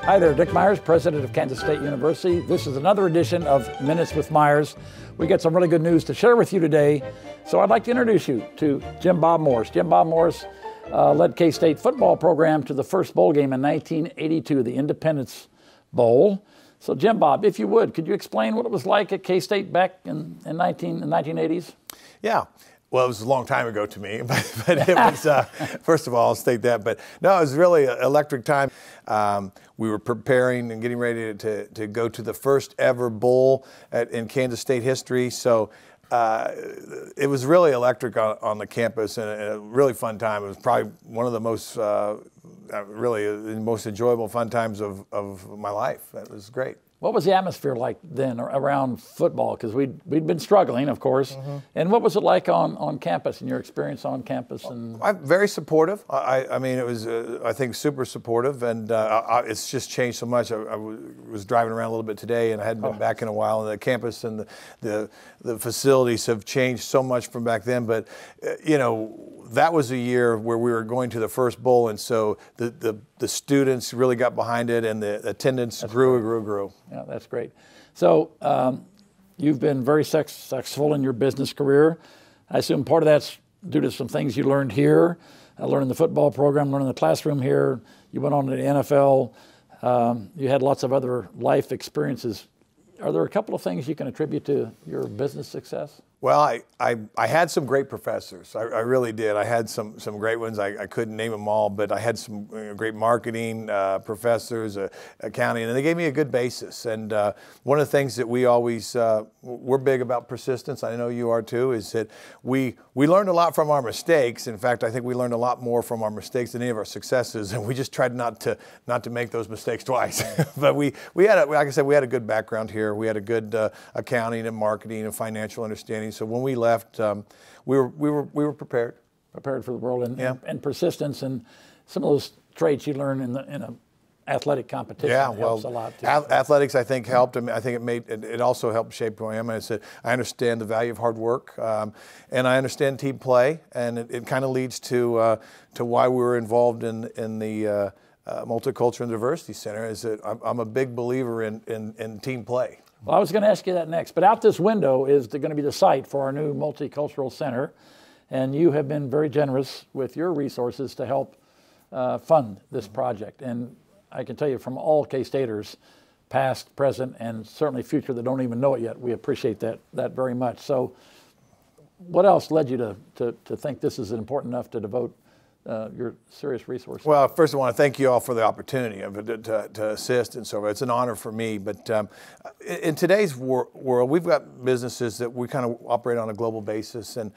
Hi there, Dick Myers, president of Kansas State University. This is another edition of Minutes with Myers. We got some really good news to share with you today. So I'd like to introduce you to Jim Bob Morris. Jim Bob Morris led K-State football program to the first bowl game in 1982, the Independence Bowl. So Jim Bob, if you would, could you explain what it was like at K-State back in the 1980s? Yeah. Well, it was a long time ago to me, but it was, first of all, I'll state that. But no, it was really an electric time. We were preparing and getting ready to go to the first ever bowl in Kansas State history. So it was really electric on the campus and a really fun time. It was probably one of the most, really the most enjoyable, fun times of my life. It was great. What was the atmosphere like then around football? Because we'd been struggling, of course. Mm-hmm. And what was it like on campus and your experience on campus? And I'm very supportive. I mean, it was, I think, super supportive. And it's just changed so much. I was driving around a little bit today, and I hadn't been back in a while. And the campus and the facilities have changed so much from back then. But, you know, that was a year where we were going to the first bowl, and so the students really got behind it, and the attendance grew. Yeah, that's great. So you've been very successful in your business career. I assume part of that's due to some things you learned here, learning the football program, learning the classroom here. You went on to the NFL. You had lots of other life experiences. Are there a couple of things you can attribute to your business success? Well, I had some great professors. I really did. I had some great ones. I couldn't name them all, but I had some great marketing professors, accounting, and they gave me a good basis. And one of the things that we always, we're big about persistence, I know you are too, is that we learned a lot from our mistakes. In fact, I think we learned a lot more from our mistakes than any of our successes, and we just tried not to make those mistakes twice. But we had, like I said, we had a good background here. We had a good accounting and marketing and financial understanding. So when we left, we were prepared for the world, and persistence, and some of those traits you learn in an athletic competition. Yeah, helps a lot too. Athletics, I think, helped. I mean, I think it also helped shape who I am. I said I understand the value of hard work, and I understand team play, and it kind of leads to why we were involved in the Multicultural and Diversity Center. Is that I'm a big believer in team play. Well, I was going to ask you that next, but out this window is going to be the site for our new Multicultural Center, and you have been very generous with your resources to help fund this project. And I can tell you from all K-Staters, past, present, and certainly future that don't even know it yet, we appreciate that very much. So what else led you to think this is important enough to devote your serious resources? Well, first I want to thank you all for the opportunity to assist and so forth. It's an honor for me. But in today's world, we've got businesses that we kind of operate on a global basis, and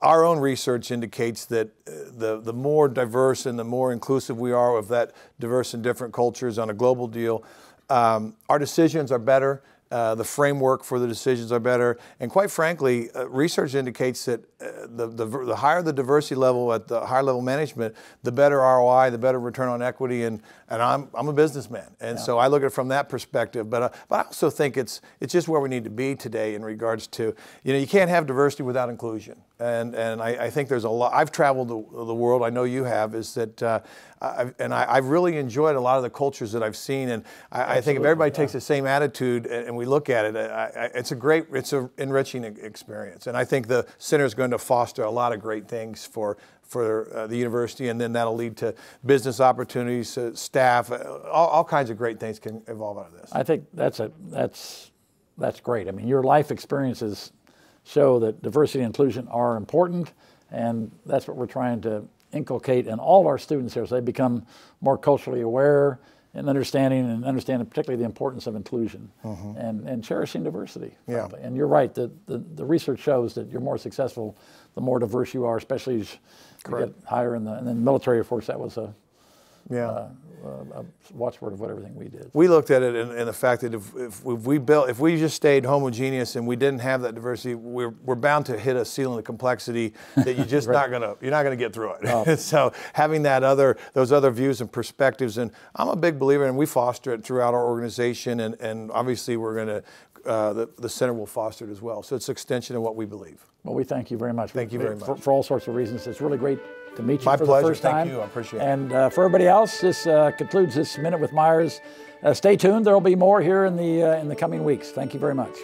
our own research indicates that the more diverse and the more inclusive we are of that diverse and different cultures on a global deal, our decisions are better. The framework for the decisions are better, and quite frankly, research indicates that the higher the diversity level at the higher level management, the better ROI, the better return on equity. And I'm a businessman, and so I look at it from that perspective. But I also think it's just where we need to be today in regards to, you can't have diversity without inclusion. And I think there's a lot. I've traveled the world. I know you have. Is that I've really enjoyed a lot of the cultures that I've seen. And I think if everybody takes the same attitude and we look at it, it's an enriching experience. And I think the center is going to foster a lot of great things for the university, and then that'll lead to business opportunities, staff, all kinds of great things can evolve out of this. I think that's great. I mean, your life experiences show that diversity and inclusion are important, and that's what we're trying to inculcate in all our students here, so they become more culturally aware and understanding particularly the importance of inclusion and cherishing diversity. Yeah. And you're right, the research shows that you're more successful the more diverse you are, especially as you get higher in the military. Of course, that was a watchword of what everything we did. We looked at it in the fact that if we just stayed homogeneous and we didn't have that diversity, we're bound to hit a ceiling of complexity that you're just not gonna get through it. Oh. So having those other views and perspectives, and I'm a big believer, and we foster it throughout our organization, and obviously we're gonna the center will foster it as well. So it's an extension of what we believe. Well, we thank you very much. Thank you very much. For all sorts of reasons. It's really great to meet you My for pleasure. the first time. Thank you. I appreciate it. And for everybody else, this concludes this Minute with Myers. Stay tuned. There will be more here in the coming weeks. Thank you very much.